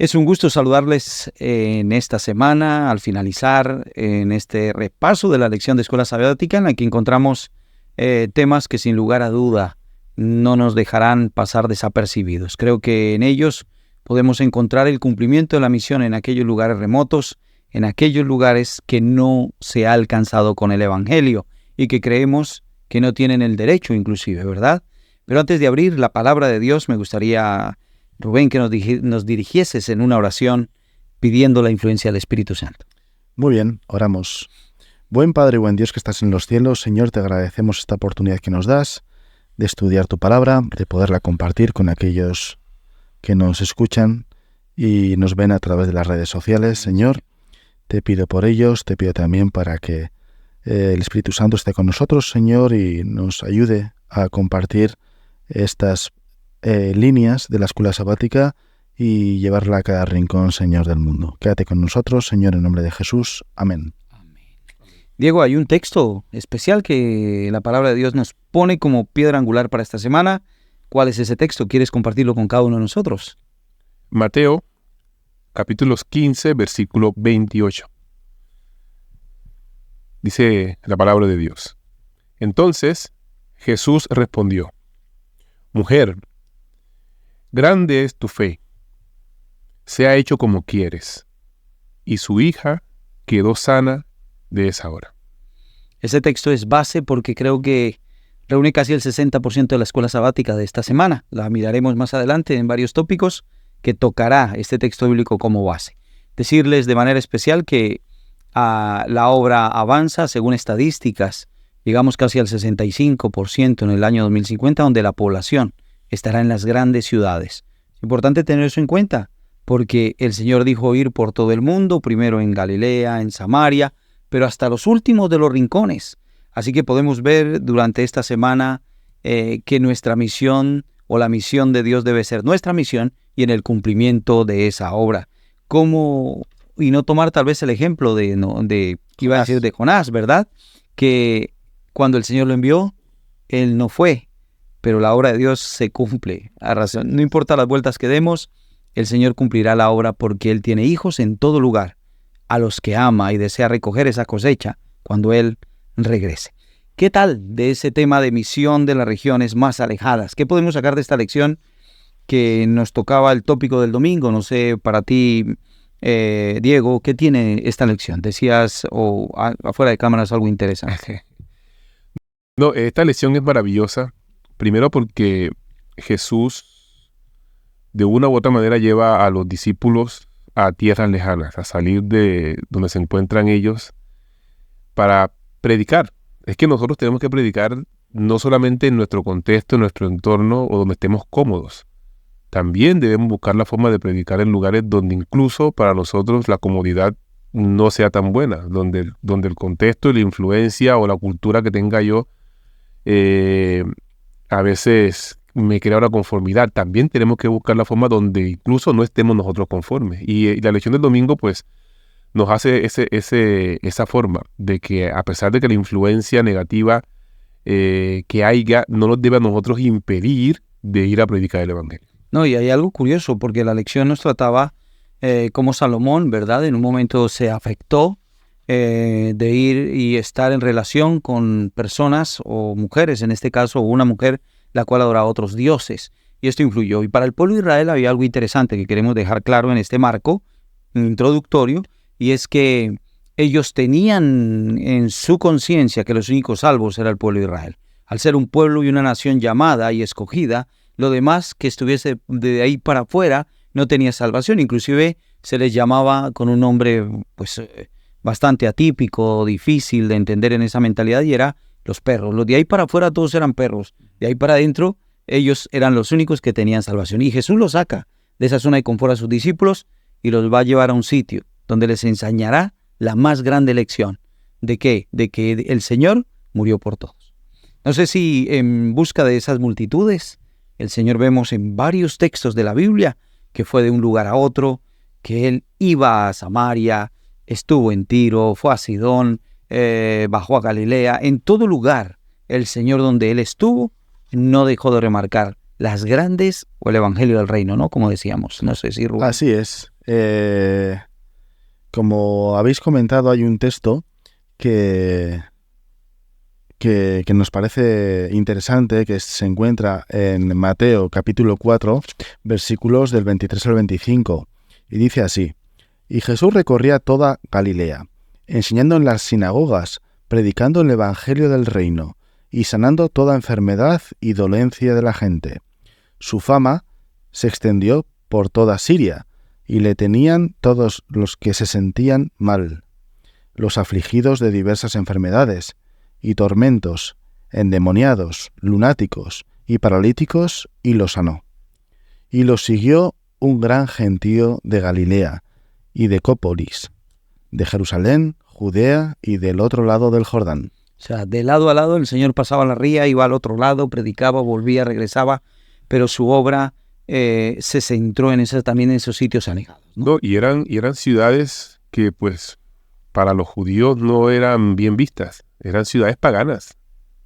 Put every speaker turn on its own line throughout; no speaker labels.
Es un gusto saludarles en esta semana, al finalizar en este repaso de la lección de Escuela Sabática, en la que encontramos temas que sin lugar a duda no nos dejarán pasar desapercibidos. Creo que en ellos podemos encontrar el cumplimiento de la misión en aquellos lugares remotos, en aquellos lugares que no se ha alcanzado con el Evangelio y que creemos que no tienen el derecho inclusive, ¿verdad? Pero antes de abrir la palabra de Dios, me gustaría, Rubén, que nos dirigieses en una oración pidiendo la influencia del Espíritu Santo.
Muy bien, oramos. Buen Padre y buen Dios que estás en los cielos, Señor, te agradecemos esta oportunidad que nos das de estudiar tu palabra, de poderla compartir con aquellos que nos escuchan y nos ven a través de las redes sociales. Señor, te pido por ellos, te pido también para que el Espíritu Santo esté con nosotros, Señor, y nos ayude a compartir estas líneas de la Escuela Sabática y llevarla a cada rincón, Señor, del mundo. Quédate con nosotros, Señor, en nombre de Jesús. Amén.
Diego, hay un texto especial que la palabra de Dios nos pone como piedra angular para esta semana. ¿Cuál es ese texto? ¿Quieres compartirlo con cada uno de nosotros?
Mateo, capítulos 15, versículo 28. Dice la palabra de Dios. Entonces Jesús respondió: Mujer, grande es tu fe, sea hecho como quieres. Y su hija quedó sana de esa hora.
Ese texto es base porque creo que reúne casi el 60% de la Escuela Sabática de esta semana. La miraremos más adelante en varios tópicos que tocará este texto bíblico como base. Decirles de manera especial que la obra avanza según estadísticas. Llegamos casi al 65% en el año 2050, donde la población estará en las grandes ciudades. Es importante tener eso en cuenta, porque el Señor dijo ir por todo el mundo, primero en Galilea, en Samaria, pero hasta los últimos de los rincones. Así que podemos ver durante esta semana que nuestra misión o la misión de Dios debe ser nuestra misión y en el cumplimiento de esa obra. Y no tomar tal vez el ejemplo de Jonás, ¿verdad? Que cuando el Señor lo envió, él no fue, pero la obra de Dios se cumple. No importa las vueltas que demos, el Señor cumplirá la obra porque Él tiene hijos en todo lugar, a los que ama y desea recoger esa cosecha cuando Él regrese. ¿Qué tal de ese tema de misión de las regiones más alejadas? ¿Qué podemos sacar de esta lección que nos tocaba el tópico del domingo? No sé, para ti, Diego, ¿qué tiene esta lección? Decías, afuera de cámaras, algo interesante.
No, esta lección es maravillosa. Primero porque Jesús, de una u otra manera, lleva a los discípulos a tierras lejanas, a salir de donde se encuentran ellos para predicar. Es que nosotros tenemos que predicar no solamente en nuestro contexto, en nuestro entorno o donde estemos cómodos. También debemos buscar la forma de predicar en lugares donde incluso para nosotros la comodidad no sea tan buena, donde el contexto y la influencia o la cultura que tenga yo a veces me crea una conformidad. También tenemos que buscar la forma donde incluso no estemos nosotros conformes. Y la lección del domingo pues nos hace esa forma de que a pesar de que la influencia negativa que haya no nos debe a nosotros impedir de ir a predicar el Evangelio.
No, y hay algo curioso, porque la lección nos trataba como Salomón, ¿verdad? En un momento se afectó de ir y estar en relación con personas o mujeres, en este caso una mujer la cual adoraba a otros dioses, y esto influyó. Y para el pueblo de Israel había algo interesante que queremos dejar claro en este marco introductorio, y es que ellos tenían en su conciencia que los únicos salvos era el pueblo de Israel. Al ser un pueblo y una nación llamada y escogida, lo demás que estuviese de ahí para afuera no tenía salvación. Inclusive se les llamaba con un nombre pues bastante atípico, difícil de entender en esa mentalidad, y era los perros. Los de ahí para afuera todos eran perros. De ahí para adentro ellos eran los únicos que tenían salvación. Y Jesús los saca de esa zona de confort a sus discípulos y los va a llevar a un sitio donde les enseñará la más grande lección. ¿De qué? De que el Señor murió por todos. No sé si en busca de esas multitudes, el Señor vemos en varios textos de la Biblia que fue de un lugar a otro, que Él iba a Samaria, estuvo en Tiro, fue a Sidón, bajó a Galilea. En todo lugar, el Señor donde Él estuvo, no dejó de remarcar las grandes o el Evangelio del Reino, ¿no? Como decíamos. No sé si Rubén.
Así es. como habéis comentado, hay un texto que nos parece interesante, que se encuentra en Mateo capítulo 4, versículos del 23 al 25, y dice así: Y Jesús recorría toda Galilea, enseñando en las sinagogas, predicando el evangelio del reino, y sanando toda enfermedad y dolencia de la gente. Su fama se extendió por toda Siria, y le tenían todos los que se sentían mal, los afligidos de diversas enfermedades y tormentos, endemoniados, lunáticos y paralíticos, y los sanó. Y los siguió un gran gentío de Galilea y Decópolis, de Jerusalén, Judea y del otro lado del Jordán.
O sea, de lado a lado el Señor pasaba la ría, iba al otro lado, predicaba, volvía, regresaba, pero su obra se centró también en esos sitios alejados, ¿no?
No, y eran ciudades que, pues, para los judíos no eran bien vistas. Eran ciudades paganas.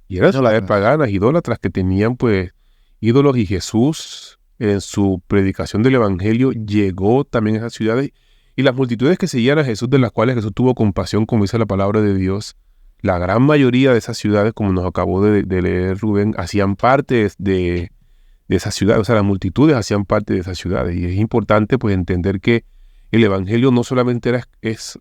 Y eran ciudades paganas, idólatras, que tenían, pues, ídolos. Y Jesús, en su predicación del evangelio, llegó también a esas ciudades. Y las multitudes que seguían a Jesús, de las cuales Jesús tuvo compasión, como dice la palabra de Dios, la gran mayoría de esas ciudades, como nos acabó de leer Rubén, hacían parte de esas ciudades. O sea, las multitudes hacían parte de esas ciudades. Y es importante, pues, entender que el evangelio no solamente es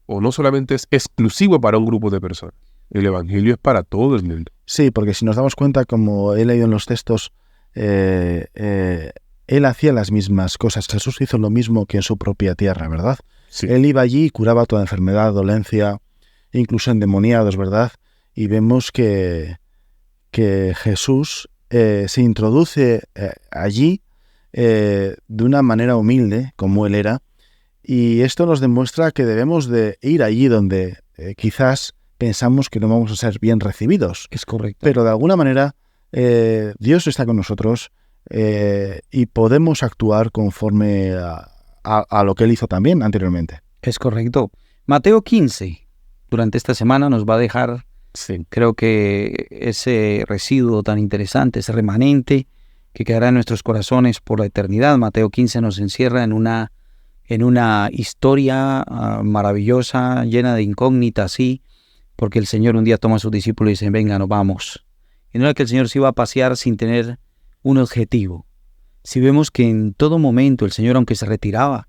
exclusivo para un grupo de personas. El evangelio es para todo el mundo.
Sí, porque si nos damos cuenta, como he leído en los textos, él hacía las mismas cosas. Jesús hizo lo mismo que en su propia tierra, ¿verdad?
Sí.
Él iba allí y curaba toda enfermedad, dolencia, incluso endemoniados, ¿verdad? Y vemos que Jesús se introduce allí de una manera humilde, como él era, y esto nos demuestra que debemos de ir allí donde quizás pensamos que no vamos a ser bien recibidos.
Es correcto.
Pero de alguna manera Dios está con nosotros y podemos actuar conforme a lo que Él hizo también anteriormente.
Es correcto. Mateo 15, durante esta semana nos va a dejar, creo que ese residuo tan interesante, ese remanente que quedará en nuestros corazones por la eternidad. Mateo 15 nos encierra en una historia maravillosa, llena de incógnitas, sí, porque el Señor un día toma a sus discípulos y dice: venga, nos vamos. Y no era que el Señor se iba a pasear sin tener un objetivo. Si vemos que en todo momento el Señor, aunque se retiraba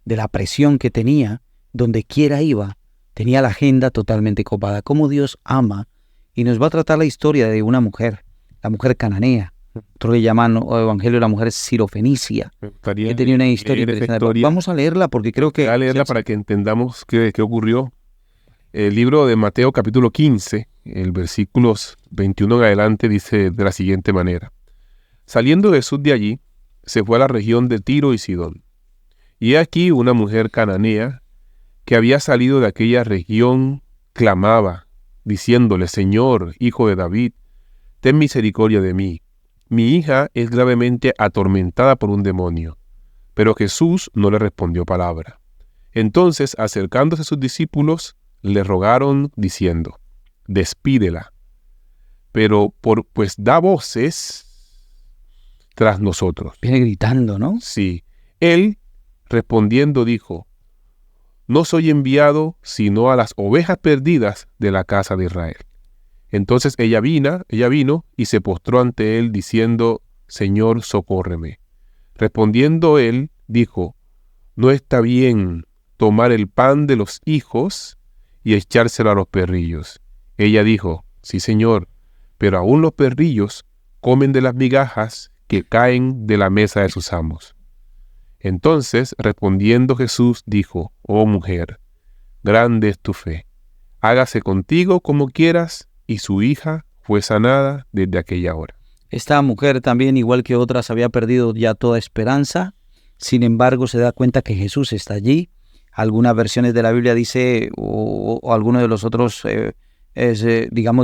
de la presión que tenía, donde quiera iba, tenía la agenda totalmente copada. Cómo Dios ama, y nos va a tratar la historia de una mujer, la mujer cananea. Otros le llaman evangelio de la mujer sirofenicia, que tenía una historia interesante. Vamos a leerla porque creo que...
A leerla para que entendamos qué ocurrió. El libro de Mateo capítulo 15, el versículos 21 en adelante, dice de la siguiente manera: Saliendo Jesús de allí, se fue a la región de Tiro y Sidón. Y he aquí una mujer cananea que había salido de aquella región clamaba, diciéndole: Señor, hijo de David, ten misericordia de mí. Mi hija es gravemente atormentada por un demonio. Pero Jesús no le respondió palabra. Entonces, acercándose a sus discípulos, le rogaron diciendo: Despídela, pero pues da voces tras nosotros.
Viene gritando, ¿no?
Sí. Él, respondiendo, dijo: No soy enviado sino a las ovejas perdidas de la casa de Israel. Entonces ella vino y se postró ante él diciendo: Señor, socórreme. Respondiendo él, dijo: No está bien tomar el pan de los hijos y echárselo a los perrillos. Ella dijo: Sí, Señor, pero aún los perrillos comen de las migajas que caen de la mesa de sus amos. Entonces, respondiendo Jesús, dijo: Oh mujer, grande es tu fe. Hágase contigo como quieras. Y su hija fue sanada desde aquella hora.
Esta mujer también, igual que otras, había perdido ya toda esperanza. Sin embargo, se da cuenta que Jesús está allí. Algunas versiones de la Biblia dice, o alguno de los otros,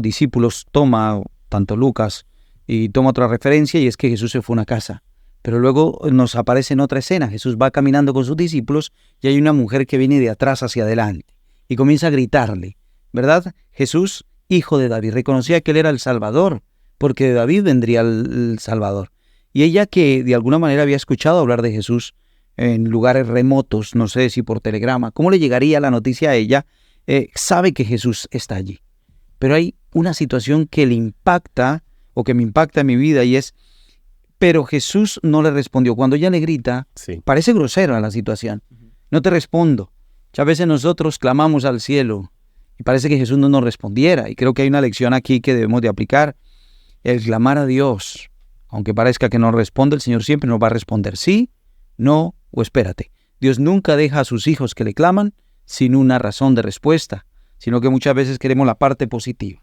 discípulos toma, tanto Lucas, y toma otra referencia, y es que Jesús se fue a una casa. Pero luego nos aparece en otra escena. Jesús va caminando con sus discípulos y hay una mujer que viene de atrás hacia adelante y comienza a gritarle, ¿verdad? Jesús, hijo de David, reconocía que él era el Salvador, porque de David vendría el Salvador. Y ella, que de alguna manera había escuchado hablar de Jesús, en lugares remotos, no sé si por telegrama, ¿cómo le llegaría la noticia a ella? Sabe que Jesús está allí. Pero hay una situación que le impacta o que me impacta en mi vida y es, pero Jesús no le respondió. Cuando ella le grita,
Sí.
parece grosera la situación. No te respondo. Muchas veces nosotros clamamos al cielo y parece que Jesús no nos respondiera. Y creo que hay una lección aquí que debemos de aplicar. El clamar a Dios, aunque parezca que no responde, el Señor siempre nos va a responder sí, no o espérate. Dios nunca deja a sus hijos que le claman sin una razón de respuesta, sino que muchas veces queremos la parte positiva.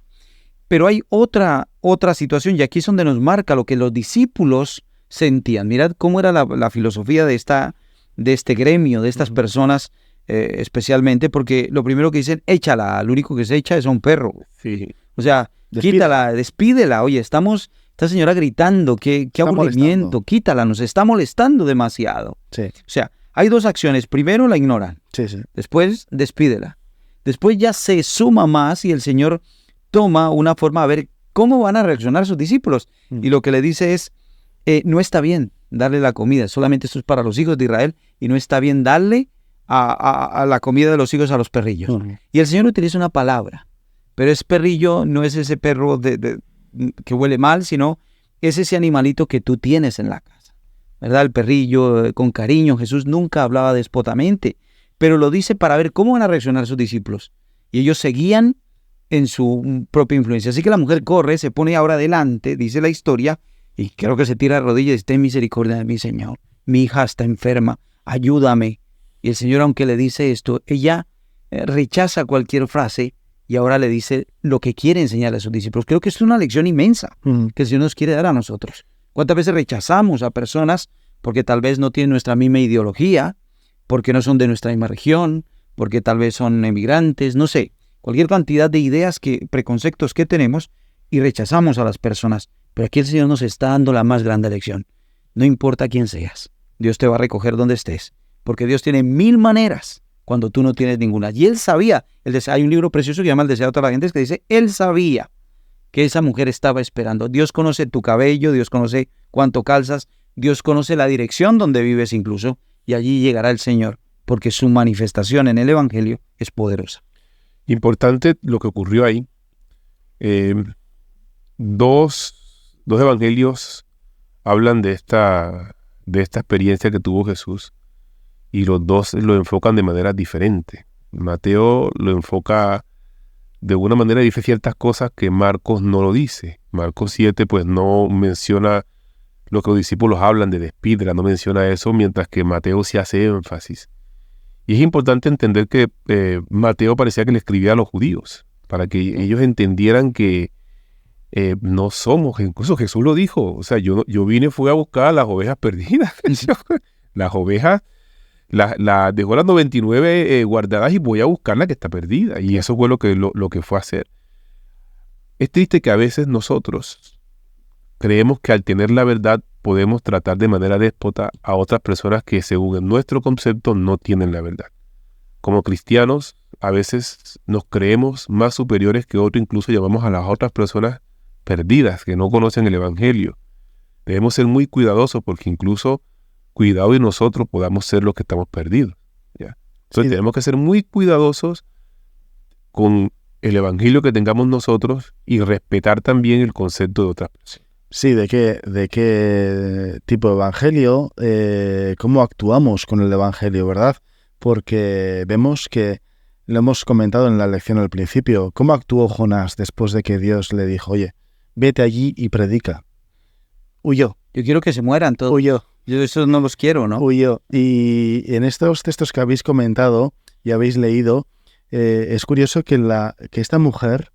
Pero hay otra situación, y aquí es donde nos marca lo que los discípulos sentían. Mirad cómo era la filosofía de este gremio, de estas personas, especialmente, porque lo primero que dicen, échala, lo único que se echa es a un perro.
Sí.
O sea, quítala, despídela. Oye, esta señora gritando, qué aburrimiento,
molestando.
Quítala, nos está molestando demasiado.
Sí,
O sea, hay dos acciones. Primero la ignoran,
sí, sí.
después despídela. Después ya se suma más y el Señor toma una forma a ver cómo van a reaccionar sus discípulos. Y lo que le dice es, no está bien darle la comida, solamente esto es para los hijos de Israel y no está bien darle a la comida de los hijos a los perrillos. Y el Señor utiliza una palabra, pero es perrillo, no es ese perro que huele mal, sino es ese animalito que tú tienes en la casa, ¿verdad? El perrillo con cariño. Jesús nunca hablaba despotamente, pero lo dice para ver cómo van a reaccionar sus discípulos. Y ellos seguían en su propia influencia. Así que la mujer corre, se pone ahora delante, dice la historia, y creo que se tira de rodillas y dice, ten misericordia de mí, Señor. Mi hija está enferma, ayúdame. Y el Señor, aunque le dice esto, ella rechaza cualquier frase y ahora le dice lo que quiere enseñarle a sus discípulos. Creo que esto es una lección inmensa que el Señor nos quiere dar a nosotros. ¿Cuántas veces rechazamos a personas porque tal vez no tienen nuestra misma ideología, porque no son de nuestra misma región, porque tal vez son emigrantes, no sé, cualquier cantidad de ideas, preconceptos que tenemos y rechazamos a las personas? Pero aquí el Señor nos está dando la más grande lección. No importa quién seas, Dios te va a recoger donde estés, porque Dios tiene 1000 maneras cuando tú no tienes ninguna. Y Él sabía, hay un libro precioso que se llama El deseo de toda la gente, que dice, Él sabía que esa mujer estaba esperando. Dios conoce tu cabello, Dios conoce cuánto calzas, Dios conoce la dirección donde vives incluso, y allí llegará el Señor, porque su manifestación en el Evangelio es poderosa.
Importante lo que ocurrió ahí. Dos evangelios hablan de esta experiencia que tuvo Jesús y los dos lo enfocan de manera diferente. Mateo lo enfoca de una manera y dice ciertas cosas que Marcos no lo dice. Marcos 7 pues no menciona lo que los discípulos hablan de despídela, no menciona eso, mientras que Mateo sí hace énfasis. Y es importante entender que Mateo parecía que le escribía a los judíos, para que ellos entendieran que no somos, incluso Jesús lo dijo, o sea, yo vine fue a buscar a las ovejas perdidas. Las ovejas, dejó las 99 guardadas y voy a buscar la que está perdida. Y eso fue lo que fue a hacer. Es triste que a veces nosotros creemos que al tener la verdad podemos tratar de manera déspota a otras personas que según en nuestro concepto no tienen la verdad. Como cristianos, a veces nos creemos más superiores que otros, incluso llamamos a las otras personas perdidas, que no conocen el Evangelio. Debemos ser muy cuidadosos porque incluso cuidado de nosotros podamos ser los que estamos perdidos, ¿ya? Entonces tenemos que ser muy cuidadosos con el Evangelio que tengamos nosotros y respetar también el concepto de otras personas.
Sí, ¿de qué tipo de evangelio? ¿Cómo actuamos con el evangelio, verdad? Porque vemos que, lo hemos comentado en la lección al principio, ¿cómo actuó Jonás después de que Dios le dijo, oye, vete allí y predica? Huyó.
Yo quiero que se mueran todos.
Huyó.
Yo eso no los quiero, ¿no?
Huyó. Y en estos textos que habéis comentado y habéis leído, es curioso que esta mujer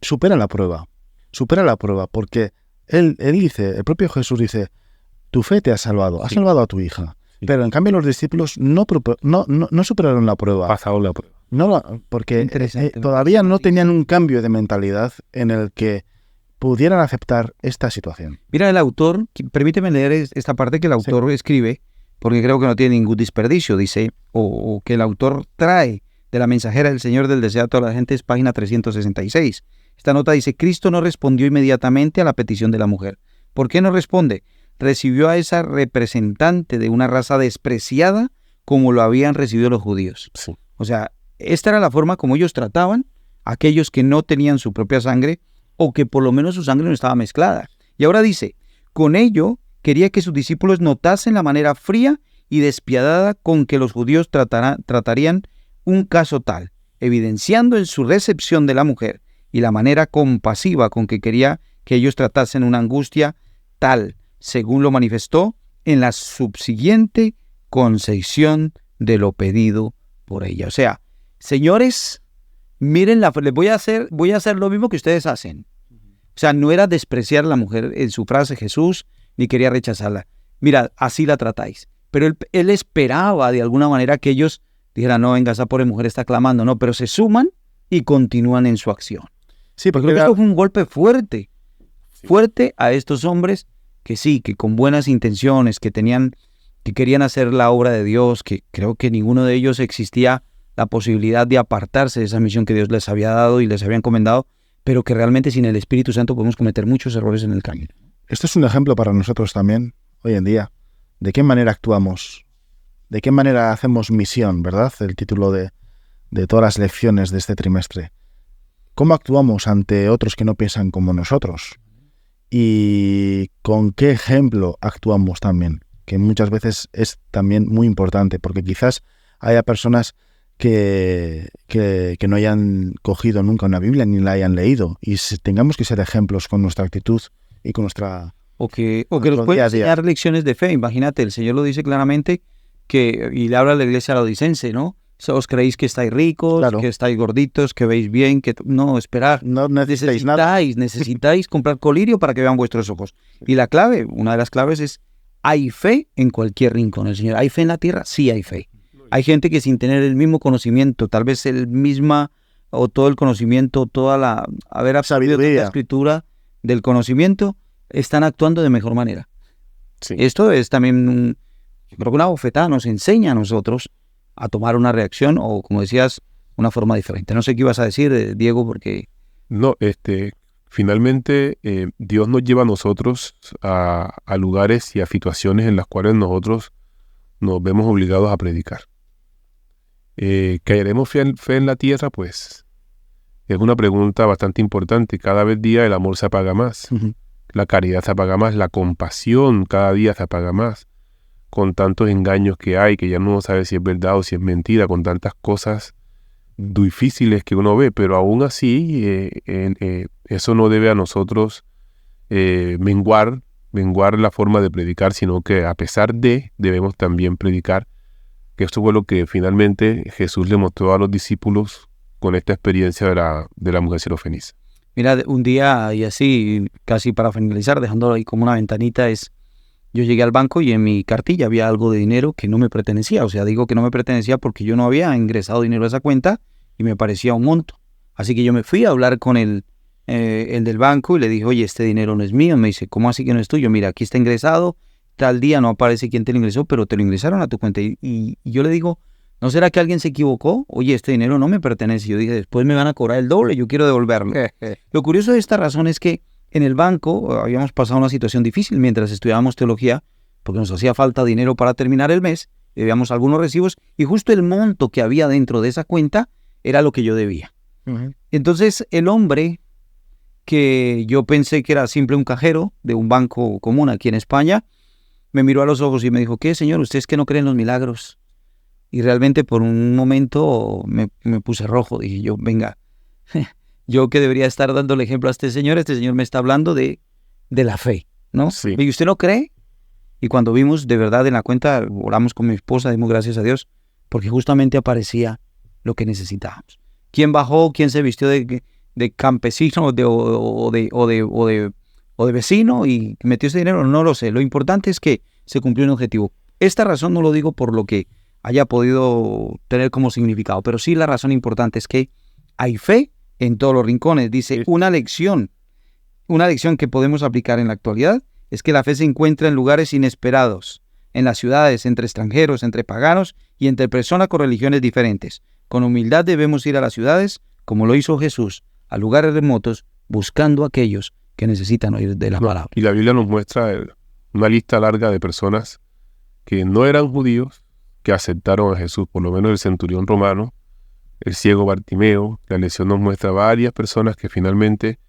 supera la prueba. Supera la prueba, porque él dice, el propio Jesús dice, tu fe te ha salvado, has salvado a tu hija. Sí. Pero en cambio los discípulos no superaron la prueba.
Pasaron la prueba.
Porque todavía no tenían un cambio de mentalidad en el que pudieran aceptar esta situación.
Mira, el autor, permíteme leer esta parte que el autor escribe, porque creo que no tiene ningún desperdicio, dice, o que el autor trae de la mensajera del Señor del deseo a toda la gente, es página 366. Esta nota dice, Cristo no respondió inmediatamente a la petición de la mujer. ¿Por qué no responde? recibió a esa representante de una raza despreciada como lo habían recibido los judíos.
Sí.
O sea, esta era la forma como ellos trataban a aquellos que no tenían su propia sangre o que por lo menos su sangre no estaba mezclada. Y ahora dice, con ello quería que sus discípulos notasen la manera fría y despiadada con que los judíos tratarían un caso tal, evidenciando en su recepción de la mujer y la manera compasiva con que quería que ellos tratasen una angustia tal, según lo manifestó en la subsiguiente concesión de lo pedido por ella. O sea, señores, miren, les voy a hacer lo mismo que ustedes hacen. O sea, no era despreciar a la mujer en su frase Jesús, ni quería rechazarla. Mira, así la tratáis. Pero él esperaba de alguna manera que ellos dijeran, no, venga, esa pobre mujer está clamando. No, pero se suman y continúan en su acción.
Sí, porque
Creo que esto fue un golpe fuerte a estos hombres que sí, que con buenas intenciones, que querían hacer la obra de Dios, que creo que ninguno de ellos existía la posibilidad de apartarse de esa misión que Dios les había dado y les había encomendado, pero que realmente sin el Espíritu Santo podemos cometer muchos errores en el camino.
esto es un ejemplo para nosotros también, hoy en día, de qué manera actuamos, de qué manera hacemos misión, ¿verdad? El título de todas las lecciones de este trimestre. ¿Cómo actuamos ante otros que no piensan como nosotros? Y con qué ejemplo actuamos también, que muchas veces es también muy importante, porque quizás haya personas que no hayan cogido nunca una Biblia ni la hayan leído, y tengamos que ser ejemplos con nuestra actitud y con nuestra...
O que nos puede enseñar lecciones de fe. Imagínate, el Señor lo dice claramente, y le habla a la iglesia laodicense, ¿no? Os creéis que estáis ricos,
Claro.
que estáis gorditos, que veis bien, que no, esperad.
No necesitáis nada.
Necesitáis comprar colirio para que vean vuestros ojos. Y la clave, una de las claves es, hay fe en cualquier rincón. El Señor, ¿hay fe en la tierra? Sí hay fe. Hay gente que sin tener el mismo conocimiento, tal vez o todo el conocimiento, haber absorbido toda la escritura del conocimiento, están actuando de mejor manera.
Sí.
Esto es también, yo creo que una bofetada nos enseña a nosotros a tomar una reacción o, como decías, una forma diferente. No sé qué ibas a decir, Diego, porque...
No, finalmente Dios nos lleva a nosotros a lugares y a situaciones en las cuales nosotros nos vemos obligados a predicar. ¿Que haremos fe en la tierra? Pues es una pregunta bastante importante. Cada día el amor se apaga más, la caridad se apaga más, la compasión cada día se apaga más, con tantos engaños que hay, que ya no sabe si es verdad o si es mentira, con tantas cosas difíciles que uno ve, pero aún así eso no debe a nosotros menguar la forma de predicar, sino que a pesar debemos también predicar, que esto fue lo que finalmente Jesús le mostró a los discípulos con esta experiencia de la mujer sirofenicia.
Mira, un día, y así casi para finalizar, dejándolo ahí como una ventanita, yo llegué al banco y en mi cartilla había algo de dinero que no me pertenecía. O sea, digo que no me pertenecía porque yo no había ingresado dinero a esa cuenta y me parecía un monto. Así que yo me fui a hablar con el del banco y le dije, oye, este dinero no es mío. Me dice, ¿cómo así que no es tuyo? Mira, aquí está ingresado, tal día no aparece quién te lo ingresó, pero te lo ingresaron a tu cuenta. Y yo le digo, ¿no será que alguien se equivocó? Oye, este dinero no me pertenece. Yo dije, después me van a cobrar el doble, yo quiero devolverlo. Lo curioso de esta razón es que en el banco habíamos pasado una situación difícil mientras estudiábamos teología, porque nos hacía falta dinero para terminar el mes, debíamos algunos recibos, y justo el monto que había dentro de esa cuenta era lo que yo debía. Entonces, el hombre, que yo pensé que era simple un cajero de un banco común aquí en España, me miró a los ojos y me dijo, ¿qué, señor? ¿Usted es que no cree en los milagros? Y realmente por un momento me puse rojo. Dije yo, venga, yo que debería estar dando el ejemplo a este señor me está hablando de la fe, ¿no?
Sí.
¿Y usted no cree? Y cuando vimos de verdad en la cuenta, oramos con mi esposa, dimos gracias a Dios, porque justamente aparecía lo que necesitábamos. ¿Quién bajó? ¿Quién se vistió de campesino o de vecino y metió ese dinero? No lo sé. Lo importante es que se cumplió un objetivo. Esta razón no lo digo por lo que haya podido tener como significado, pero sí la razón importante es que hay fe en todos los rincones. Dice, una lección que podemos aplicar en la actualidad es que la fe se encuentra en lugares inesperados, en las ciudades, entre extranjeros, entre paganos y entre personas con religiones diferentes. Con humildad debemos ir a las ciudades, como lo hizo Jesús, a lugares remotos, buscando a aquellos que necesitan oír de la palabra.
Y la Biblia nos muestra una lista larga de personas que no eran judíos, que aceptaron a Jesús, por lo menos el centurión romano, el ciego Bartimeo. La lección nos muestra varias personas que finalmente,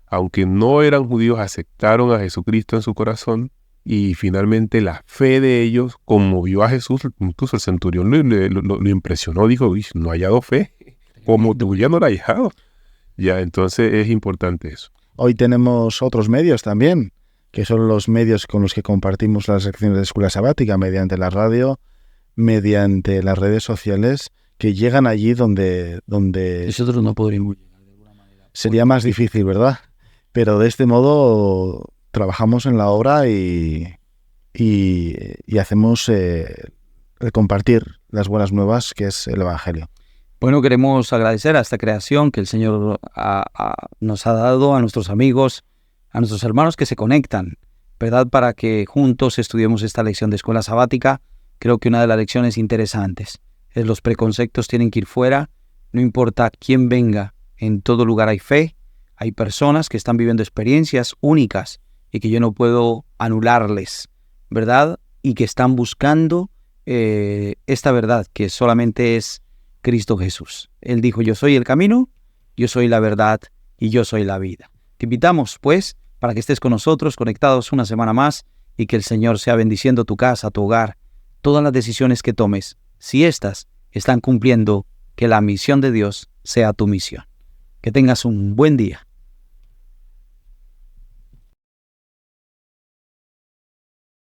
aunque no eran judíos, aceptaron a Jesucristo en su corazón, y finalmente la fe de ellos conmovió a Jesús. Incluso el centurión lo impresionó, dijo: "Uy, no ha hallado fe, como tú ya no la has hallado". Ya, entonces es importante eso.
Hoy tenemos otros medios también, que son los medios con los que compartimos las lecciones de escuela sabática, mediante la radio, mediante las redes sociales, que llegan allí donde
Nosotros no podríamos llegar de alguna manera.
sería más difícil, ¿verdad? Pero de este modo trabajamos en la obra y hacemos el compartir las buenas nuevas, que es el Evangelio.
Bueno, queremos agradecer a esta creación que el Señor nos ha dado, a nuestros amigos, a nuestros hermanos que se conectan, ¿verdad? Para que juntos estudiemos esta lección de escuela sabática. Creo que una de las lecciones interesantes es: los preconceptos tienen que ir fuera, no importa quién venga, en todo lugar hay fe, hay personas que están viviendo experiencias únicas y que yo no puedo anularles, ¿verdad? Y que están buscando esta verdad, que solamente es Cristo Jesús. Él dijo: yo soy el camino, yo soy la verdad y yo soy la vida. Te invitamos, pues, para que estés con nosotros, conectados una semana más, y que el Señor sea bendiciendo tu casa, tu hogar, todas las decisiones que tomes, si éstas están cumpliendo que la misión de Dios sea tu misión. Que tengas un buen día.